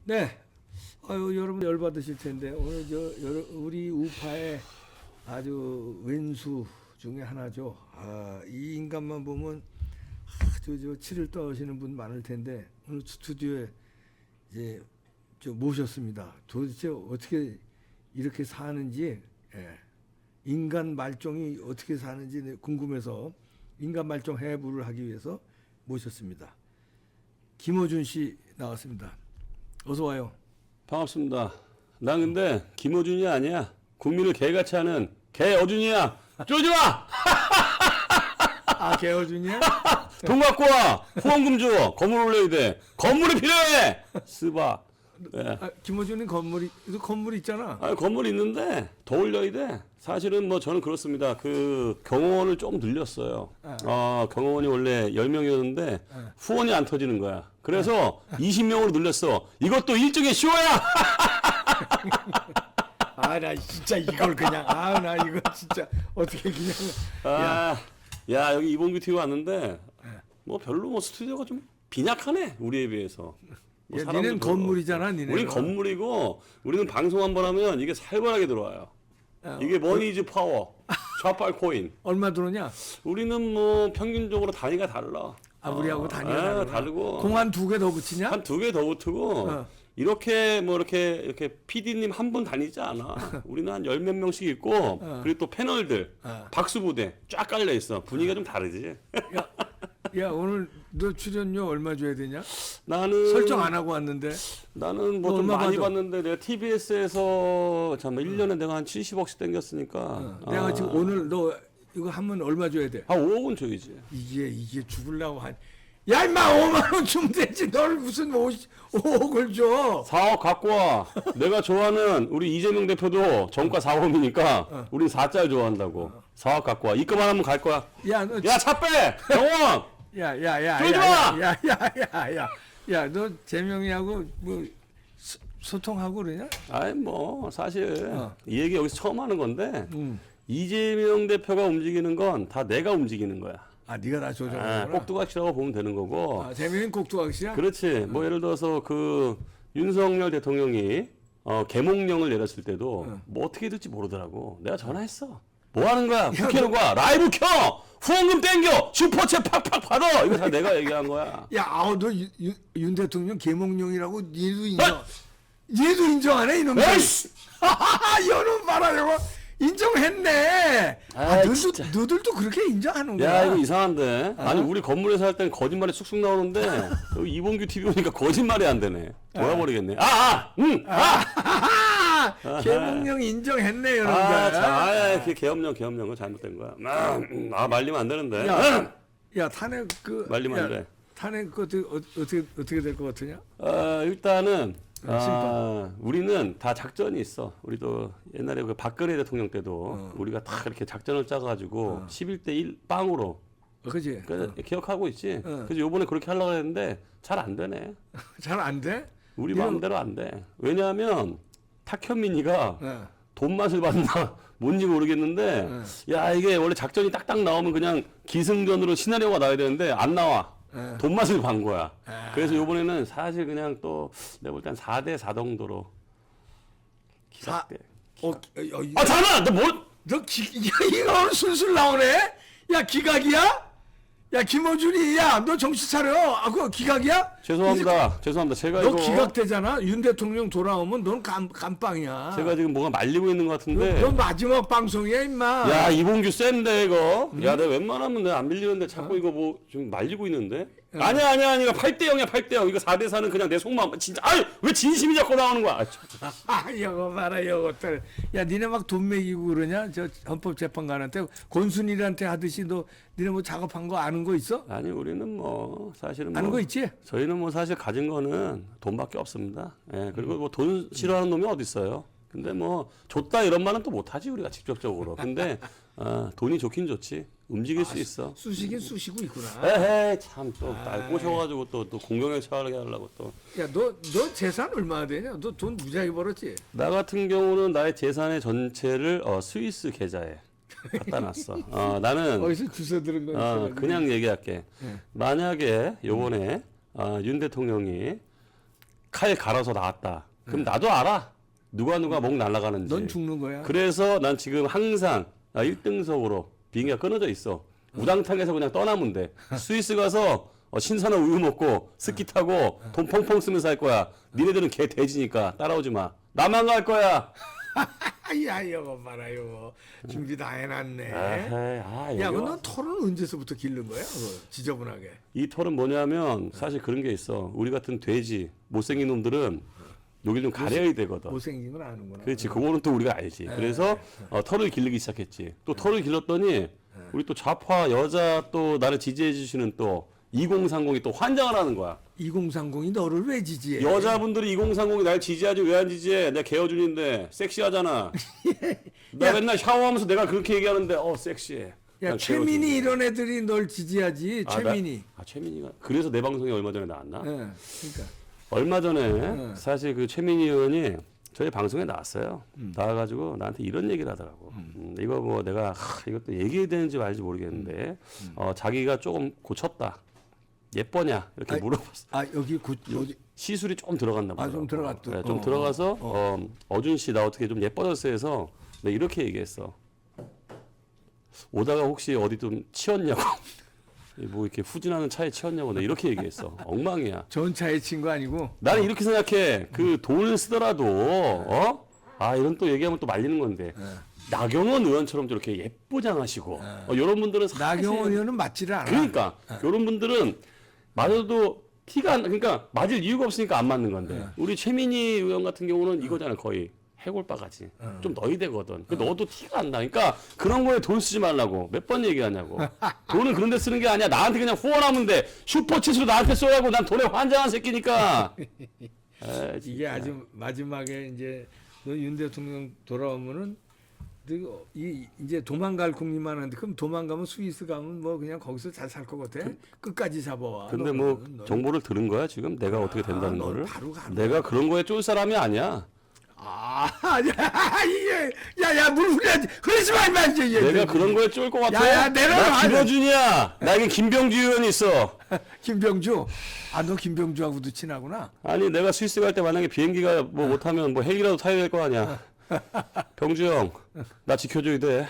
네. 아유, 여러분 열받으실 텐데 오늘 우리 우파의 아주 왼수 중에 하나죠. 아, 이 인간만 보면 아주 치를 떠오시는 분 많을 텐데 오늘 스튜디오에 이제 모셨습니다. 도대체 어떻게 이렇게 사는지, 인간 말종이 어떻게 사는지 궁금해서 인간 말종 해부를 하기 위해서 모셨습니다. 김어준 씨 나왔습니다. 어서 와요. 반갑습니다. 난 근데 김어준이 아니야. 국민을 개같이 하는 개어준이야. 쪼지 마! 아, 개어준이야? 돈 갖고 와. 후원금 줘. 건물 올려야 돼. 건물이 필요해. 스바. 네. 아, 김어준은 건물 있잖아. 아, 건물 있는데 더 올려야 돼. 사실은 뭐 저는 그렇습니다. 그 경호원을 좀 늘렸어요. 경호원이 원래 10명이었는데 후원이 안 터지는 거야. 그래서 20명으로 늘렸어. 이것도 일종의 쇼야. 아, 나 진짜 이걸 그냥 나 이거 진짜 어떻게 그냥 야, 여기 이봉규 TV 왔는데 뭐 별로 뭐 스튜디오가 좀 빈약하네. 우리에 비해서. 뭐 야, 니는 건물이잖아, 니네. 우린 건물이고 우리는 방송 한 번 하면 이게 살벌하게 들어와요. 이게 머니즈 파워, 좌빨 코인. 얼마 들어오냐? 우리는 뭐 평균적으로 단위가 달라. 우리하고 단위가 다르고. 공 한 2개 더 붙이냐? 한 2개 더 붙고 이렇게 뭐 이렇게 PD님 한 분 다니지 않아. 우리는 한 10몇 명씩 있고 그리고 또 패널들 박수부대 쫙 깔려 있어. 분위기가 좀 다르지. 야, 오늘 너 출연료 얼마 줘야 되냐? 나는 설정 안 하고 왔는데. 나는 뭐 좀 많이 받는데 내가 TBS에서 잠깐 1년에 내가 한 70억씩 땡겼으니까. 내가 지금 오늘 너 이거 하면 얼마 줘야 돼? 한 5억은 줘야지. 이게 죽으려고 야, 임마 5만 원 주면 되지. 널 무슨 5억을 줘? 4억 갖고 와. 내가 좋아하는 우리 이재명 대표도 정가 4억이니까 우린 4짤 좋아한다고. 4억 갖고 와. 입금 안 하면 갈 거야. 야, 너 야, 차 빼! 병원! 야, 너 재명이하고 뭐 소통하고 그러냐? 아니, 뭐, 사실 이 얘기 여기서 처음 하는 건데 이재명 대표가 움직이는 건 다 내가 움직이는 거야. 아, 네가 다 조정하는구나. 꼭두각시라고 보면 되는 거고. 재명이는 꼭두각시야? 그렇지. 뭐 예를 들어서 그 윤석열 대통령이 계몽령을 내렸을 때도 뭐 어떻게 될지 모르더라고. 내가 전화했어. 뭐 하는 거야? 국회로 가. 라이브 켜. 후원금 땡겨. 슈퍼챗 팍팍 받아. 이거 다 내가 얘기한 거야. 야, 너 윤 대통령 계몽령이라고 얘도 인정하네, 이놈들. 에이씨! 이놈 봐라, 이거 인정했네. 진짜. 너들도 그렇게 인정하는 거야. 야, 이거 이상한데. 아니, 우리 건물에서 할 땐 거짓말이 쑥쑥 나오는데 여기 이봉규 TV 오니까 거짓말이 안 되네. 돌아버리겠네. 계몽령 인정했네, 여러분들. 그게 계엄령 그거 잘못된 거야. 말리면 안 되는데. 야, 탄핵 말리면 안 돼. 탄핵 어떻게 될 것 같으냐? 일단은 우리는 다 작전이 있어. 우리도 옛날에 그 박근혜 대통령 때도 우리가 다 이렇게 작전을 짜가지고 11대 1 빵으로. 그지? 기억하고 있지. 그래서 요번에 그렇게 하려고 했는데 잘 안 되네. 잘 안 돼? 우리 마음대로 안 돼. 왜냐하면 탁현민이가 돈 맛을 봤나 뭔지 모르겠는데 야, 이게 원래 작전이 딱딱 나오면 그냥 기승전으로 시나리오가 나와야 되는데 안 나와. 돈 맛을 반 거야. 그래서 요번에는 사실 그냥 또 내가 볼 땐 4대 4 정도로 기각돼. 잠깐만! 이거 오늘 술술 나오네? 야, 기각이야? 야, 김어준이, 야, 너 정신 차려. 그거 기각이야? 죄송합니다. 제가 너 이거 기각되잖아. 윤 대통령 돌아오면 넌 감빵이야. 제가 지금 뭔가 말리고 있는 것 같은데. 너 마지막 방송이야, 임마. 야, 이봉규 센데 이거. 야, 내가 웬만하면 내가 안 밀리는데 자꾸 이거 뭐 좀 말리고 있는데. 아니야. 이거 8대 0이야, 8대 0. 이거 4대 4는 그냥 내 속마음. 진짜. 왜 진심이 자꾸 나오는 거야? 이거 봐라, 이것들. 야, 니네 막 돈 매기고 그러냐? 저 헌법재판관한테 권순일한테 하듯이 니네 뭐 작업한 거 아는 거 있어? 아니, 우리는 뭐 사실은 아는 거 있지? 저희는 뭐 사실 가진 거는 돈밖에 없습니다. 그리고 뭐 돈 싫어하는 놈이 어디 있어요? 근데 뭐 줬다 이런 말은 또 못하지 우리가 직접적으로. 근데 돈이 좋긴 좋지. 움직일 수 있어. 쑤시긴 쑤시고 있구나. 에헤이, 참 또 날 꼬셔가지고 또 공경에 처하게 하려고 또. 야, 너 재산 얼마나 되냐? 너 돈 무지하게 벌었지? 나 같은 경우는 나의 재산의 전체를 스위스 계좌에 갖다 놨어. 나는 어디서 주워 들은 거야? 그냥 얘기할게. 만약에 요번에 윤 대통령이 칼 갈아서 나왔다. 그럼 나도 알아. 누가 목 날아가는지. 넌 죽는 거야. 그래서 난 지금 항상 1등석으로 비행기가 끊어져 있어. 우당탕에서 그냥 떠나면 돼. 스위스 가서 신선한 우유 먹고 스키 타고 돈 펑펑 쓰면서 할 거야. 니네들은 개 돼지니까 따라오지 마. 나만 갈 거야. 야, 이거 봐라, 이거. 준비 다 해놨네. 야, 야, 그럼 넌 털은 언제서부터 기른 거야? 그거 지저분하게. 이 털은 뭐냐면 사실 그런 게 있어. 우리 같은 돼지, 못생긴 놈들은 여기 좀 가려야 되거든. 못생긴 건 아는구나. 그렇지. 그거는 또 우리가 알지. 그래서 털을 기르기 시작했지. 또 털을 길렀더니 우리 또 좌파 여자 또 나를 지지해 주시는 또 2030이 또 환장을 하는 거야. 2030이 너를 왜 지지해? 여자분들이 2030이 날 지지하지 왜 안 지지해? 내가 개어준인데 섹시하잖아. 나 맨날 샤워하면서 내가 그렇게 얘기하는데 섹시해. 야, 최민희 이런 애들이 널 지지하지. 최민희. 최민희가 그래서 내 방송에 얼마 전에 나왔나? 그러니까. 얼마 전에 사실 그 최민희 의원이 저희 방송에 나왔어요. 나와가지고 나한테 이런 얘기를 하더라고. 이거 뭐 내가 이것도 얘기해야 되는지 말지 모르겠는데 자기가 조금 고쳤다. 예뻐냐 이렇게 물어봤어. 여기 어디? 시술이 좀 들어갔나 보다. 좀 들어갔더. 네, 좀 들어가서 어준 씨 나 어떻게 좀 예뻐졌어 해서 내가 이렇게 얘기했어. 오다가 혹시 어디 좀 치웠냐고. 뭐 이렇게 후진하는 차에 치웠냐고 내가 이렇게 얘기했어. 엉망이야. 좋은 차에 친 거 아니고. 나는 이렇게 생각해. 그 돈을 쓰더라도 이런 또 얘기하면 또 말리는 건데. 나경원 의원처럼 저렇게 예쁘장하시고 이런 분들은 사실 나경원 의원은 맞지를 않아. 그러니까 이런 분들은 맞아도 티가 그러니까 맞을 이유가 없으니까 안 맞는 건데 우리 최민희 의원 같은 경우는 이거잖아 거의 해골바가지 좀 너희되거든. 너도 티가 안 나. 그러니까 그런 거에 돈 쓰지 말라고 몇 번 얘기하냐고. 돈은 그런 데 쓰는 게 아니야. 나한테 그냥 후원하면 돼. 슈퍼챗으로 나한테 쏘라고. 난 돈에 환장한 새끼니까. 이게 아주 마지막에 이제 너 윤 대통령 돌아오면은 이제 도망갈 국민만 하는데 그럼 도망가면 스위스 가면 뭐 그냥 거기서 잘 살 것 같아? 끝까지 잡아와. 근데 뭐 정보를 들은 거야 지금 내가 어떻게 된다는 거를? 바로 내가 그런 거에 쫄 사람이 아니야. 야, 물 후려야지. 그러지 말마 이제. 내가 그런 거에 쫄 것 같아? 야, 나 김어준이야. 나에게 김병주 의원이 있어. 김병주? 너 김병주하고도 친하구나. 아니 내가 스위스 갈 때 만약에 비행기가 뭐 못하면 뭐 헬기라도 타야 될 거 아니야. 병주 형, 나 지켜줘야 돼.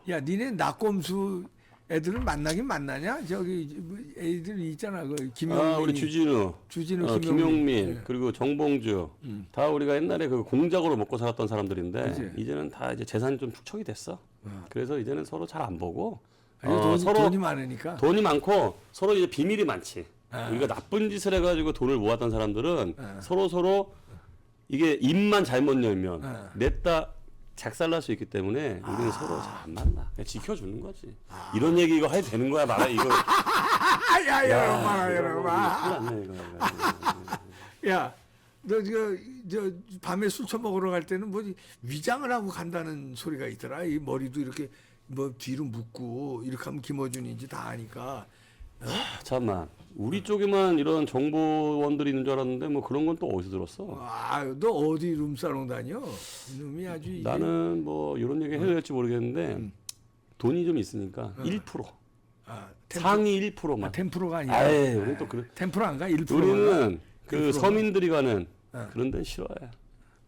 야, 니네 낙곰수 애들은 만나긴 만나냐? 저기 애들 있잖아. 그 김용민. 우리 주진우, 김용민, 그리고 정봉주. 다 우리가 옛날에 그 공작으로 먹고 살았던 사람들인데 그치? 이제는 다 이제 재산이 좀 축적이 됐어. 그래서 이제는 서로 잘 안 보고 돈이 많으니까. 돈이 많고 서로 이제 비밀이 많지. 우리가 나쁜 짓을 해가지고 돈을 모았던 사람들은 서로 이게 입만 잘못 열면 냈다 작살날 수 있기 때문에 우리는 서로 잘 안 만나. 그냥 지켜주는 거지. 이런 얘기 이거 해도 되는 거야 말아 이거. 여러분. 야, 너 저 밤에 술 처먹으러 갈 때는 뭐 위장을 하고 간다는 소리가 있더라. 이 머리도 이렇게 뭐 뒤로 묶고 이렇게 하면 김어준인지 다 아니까. 잠깐만. 우리 쪽에만 이런 정보원들이 있는 줄 알았는데 뭐 그런 건 또 어디서 들었어? 너 어디 룸사롱 다녀? 이놈이 아주 나는 뭐 이런 얘기 해야 될지 모르겠는데 돈이 좀 있으니까 1%. 상위 1%만. 10%가 아니야. 우리 또 그래. 10% 안 가? 1%. 우리는 그 1%가. 서민들이 가는 그런 데는 싫어해.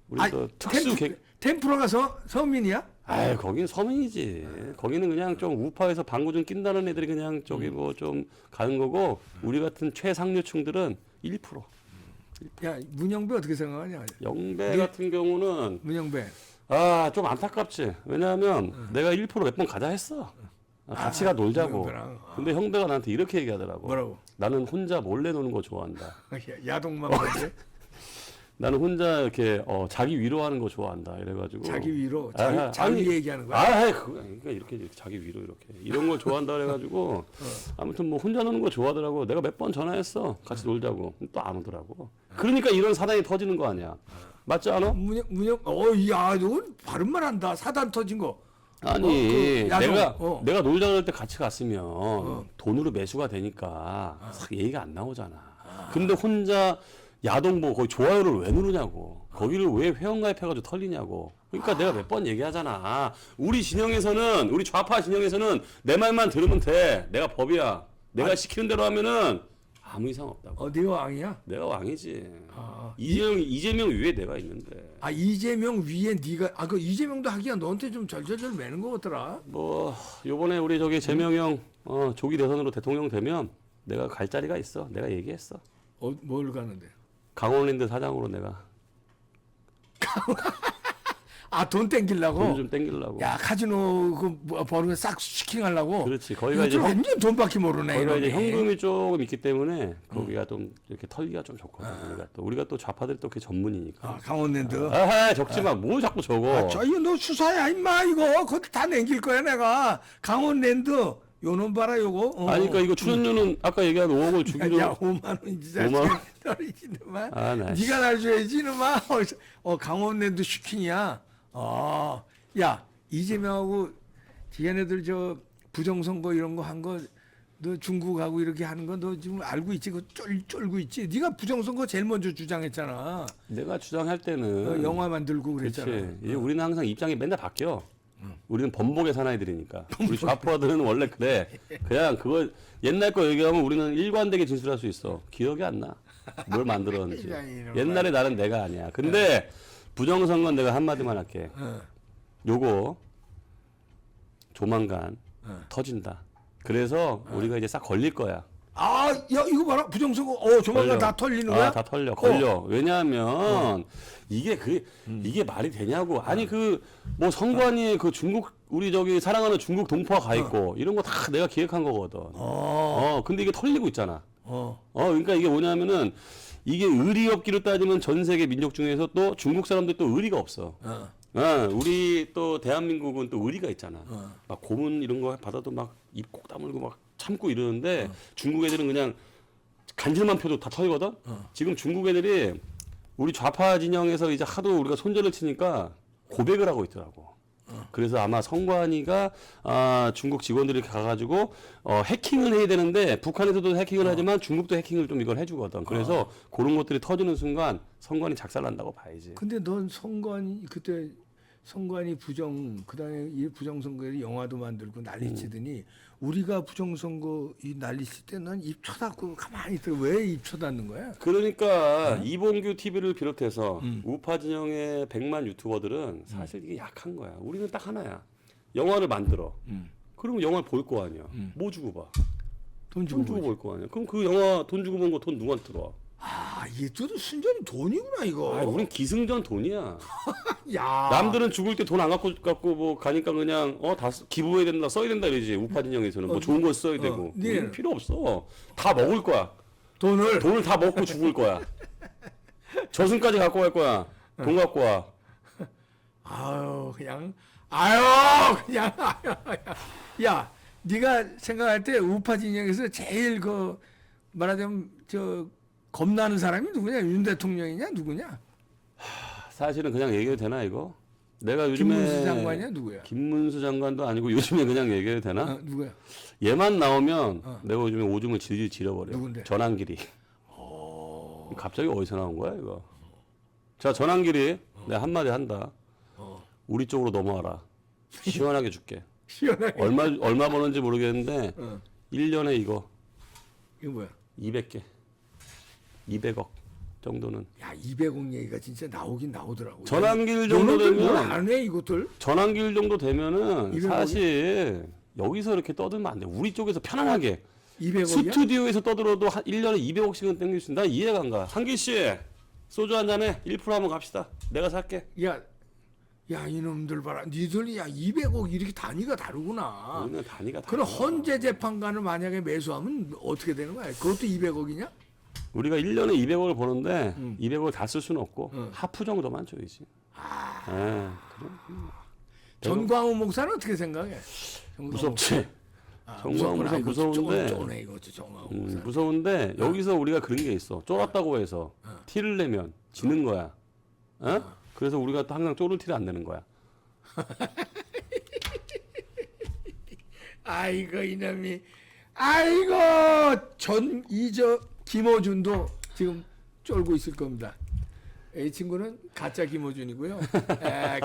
우리 또 특수 10%가 서민이야? 거긴 서민이지. 거기는 그냥 좀 우파에서 방구 좀 낀다는 애들이 그냥 저기 뭐 좀 가는 거고 우리 같은 최상류층들은 1%. 야, 문영배 어떻게 생각하냐? 영배 같은 경우는 문영배. 좀 안타깝지. 왜냐하면 내가 1% 몇 번 가자 했어. 같이 가 놀자고. 문영배랑. 근데 형배가 나한테 이렇게 얘기하더라고. 뭐라고? 나는 혼자 몰래 노는 거 좋아한다. 야동만 보지? 나는 혼자 이렇게 자기 위로하는 거 좋아한다. 이래가지고 자기 위로, 자기 얘기하는 거야. 그러니까 이렇게 자기 위로 이런 걸 좋아한다 그래가지고 아무튼 뭐 혼자 노는 거 좋아하더라고. 내가 몇 번 전화했어. 같이 놀자고. 또 안 오더라고. 그러니까 이런 사단이 터지는 거 아니야. 맞지 않아? 야, 너 발음만 한다. 사단 터진 거. 아니 내가 놀자 그럴 때 같이 갔으면 돈으로 매수가 되니까 얘기가 안 나오잖아. 근데 혼자 야동보 거기 좋아요를 왜 누르냐고. 거기를 왜 회원가입해가지고 털리냐고. 그러니까 내가 몇 번 얘기하잖아. 우리 진영에서는 우리 좌파 진영에서는 내 말만 들으면 돼. 내가 법이야. 내가 시키는 대로 하면은 아무 이상 없다고. 네가 왕이야? 내가 왕이지. 아, 이재명 위에 내가 있는데. 이재명 위에 네가 그 이재명도 하기야 너한테 좀 절절절 매는 거 같더라. 뭐 요번에 우리 저기 재명이 형 조기 대선으로 대통령 되면 내가 갈 자리가 있어. 내가 얘기했어. 뭘 가는데? 강원랜드 사장으로 내가 돈 땡기려고? 돈 좀 땡기려고. 야 카지노 그 버는 싹 슈킹하려고. 그렇지. 거기가 이제 완전 돈밖에 모르네. 거기가 이제 이놈이. 현금이 조금 있기 때문에 거기가 좀 이렇게 털기가 좀 좋거든. 우리가 또 좌파들이 또 그게 전문이니까. 강원랜드. 아, 적지 마. 뭘 자꾸 적어. 이거 너 수사야 임마 이거. 그거 다 남길 거야 내가. 강원랜드 요놈 봐라 요거. 아니 그러니까 이거 출연료는 아까 얘기한 5억을 주기로. 야 5만 원이지. 5만 원? 떨어지는만. 아, 나 네가 날 줘야지 이놈아. 강원랜드 슈킹이야. 야 이재명하고 걔네들 저 부정선거 이런 거 한 거 너 중국하고 이렇게 하는 거 너 지금 알고 있지? 그 쫄고 있지? 네가 부정선거 제일 먼저 주장했잖아. 내가 주장할 때는 영화 만들고 그랬잖아. 그렇지. 이제 우리는 항상 입장이 맨날 바뀌어. 우리는 번복의 사나이들이니까. 우리 좌파들은 원래 그래. 그냥 그거 옛날 거 얘기하면 우리는 일관되게 진술할 수 있어. 기억이 안 나. 뭘 만들었는지. 옛날에 나는 내가 아니야. 근데 부정선거는 내가 한마디만 할게. 요거 조만간 터진다. 그래서 우리가 이제 싹 걸릴 거야. 야 이거 봐라 부정선거 조만간 걸려. 다 털리는 거야? 다 걸려. 왜냐하면 이게 말이 되냐고. 아니 그 뭐 선관위에 그 중국 우리 저기 사랑하는 중국 동포가 가 있고 이런 거 다 내가 기획한 거거든. 근데 이게 털리고 있잖아. 그러니까 이게 뭐냐면은 이게 의리 없기로 따지면 전 세계 민족 중에서 또 중국 사람들 또 의리가 없어. 우리 또 대한민국은 또 의리가 있잖아. 막 고문 이런 거 받아도 막 입 꼭 다물고 막 참고 이러는데 중국 애들은 그냥 간질만 펴도 다 털거든. 지금 중국 애들이 우리 좌파 진영에서 이제 하도 우리가 손절을 치니까 고백을 하고 있더라고. 그래서 아마 선관위가 중국 직원들이 가가지고 해킹을 해야 되는데 북한에서도 해킹을 하지만 중국도 해킹을 좀 이걸 해주거든. 그래서 그런 것들이 터지는 순간 선관위 작살난다고 봐야지. 근데 넌 그때 선관위 그다음에 이 부정선거에 영화도 만들고 난리치더니 우리가 부정선거 이 난리칠 때 넌 입 쳐닫고 가만히 있어. 왜 입 쳐닫는 거야? 그러니까 이봉규 TV를 비롯해서 우파 진영의 100만 유튜버들은 사실 이게 약한 거야. 우리는 딱 하나야. 영화를 만들어. 그러면 영화를 볼 거 아니야. 뭐 주고 봐? 돈 주고 볼 거 아니야. 그럼 그 영화 돈 주고 본 거 돈 누구한테 들어와? 이게 또 순전히 돈이구나 이거. 우린 기승전 돈이야. 야. 남들은 죽을 때 돈 안 갖고 뭐 가니까 그냥 다 기부해야 된다, 써야 된다 이러지. 우파 진영에서는 뭐 좋은 거 써야 되고. 우리는 필요 없어. 다 먹을 거야. 돈을 다 먹고 죽을 거야. 저승까지 갖고 갈 거야. 돈 갖고 와. 그냥. 야, 네가 생각할 때 우파 진영에서 제일 말하자면 겁나는 사람이 누구냐? 윤 대통령이냐? 누구냐? 사실은 그냥 얘기해도 되나 이거? 내가 요즘에 김문수 장관이야? 누구야? 김문수 장관도 아니고 요즘에 그냥 얘기해도 되나? 누구야? 얘만 나오면 내가 요즘에 오줌을 질질 지려버려. 누군데? 전환길이. 갑자기 어디서 나온 거야 이거? 자 전환길이 내가 한마디 한다. 우리 쪽으로 넘어와라. 시원하게 줄게. 시원하게. 얼마 버는지 모르겠는데 1년에 이거 뭐야? 200개. 200억 정도는. 야 200억 얘기가 진짜 나오긴 나오더라고. 전환길 정도 되면 안 해 이것들? 전환길 정도 되면은 200억이? 사실 여기서 이렇게 떠들면 안 돼. 우리 쪽에서 편안하게 200억이야? 스튜디오에서 떠들어도 1년에 200억씩은 땡길 수 있다. 나 이해가 안 가. 한길 씨 소주 한 잔에 1% 한번 갑시다. 내가 살게. 야 이놈들 봐라. 니들이 200억 이렇게 단위가 다르구나. 우리는 단위가 그럼 달라. 헌재 재판관을 만약에 매수하면 어떻게 되는 거야? 그것도 200억이냐? 우리가 1년에 200억을 버는데 200억을 다 쓸 수는 없고 하프 정도만 줘야지. 그래. 전광훈 목사는 어떻게 생각해? 무섭지. 전광훈 목사 무서운데. 쪼네 이것도 전광훈 목사. 무서운데 여기서 우리가 그런 게 있어. 쫄았다고 해서 티를 내면 지는 거야. 그래서 우리가 또 항상 쫄을 티를 안 내는 거야. 아이고 이놈이. 김어준도 지금 쫄고 있을 겁니다. 이 친구는 가짜 김어준이고요.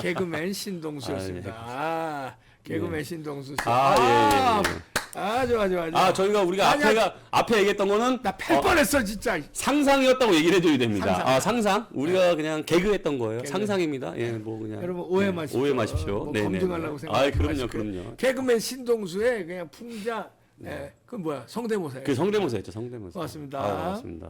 개그맨 신동수였습니다. 개그맨 신동수 씨. 예. 좋아. 저희가 우리가 아니야. 앞에 얘기했던 거는 나 팰 뻔했어 진짜. 상상이었다고 얘기를 해줘야 됩니다. 상상. 상상. 우리가 그냥 개그했던 거예요. 상상입니다. 예, 뭐 그냥. 여러분 오해 마십시오. 오해 마십시오. 뭐 네네. 검증하려고 생각하지 그럼요, 마시고요. 그럼요. 개그맨 신동수의 그냥 풍자. 그 뭐야 성대모사. 그 성대모사였죠, 성대모사. 고맙습니다. 고맙습니다.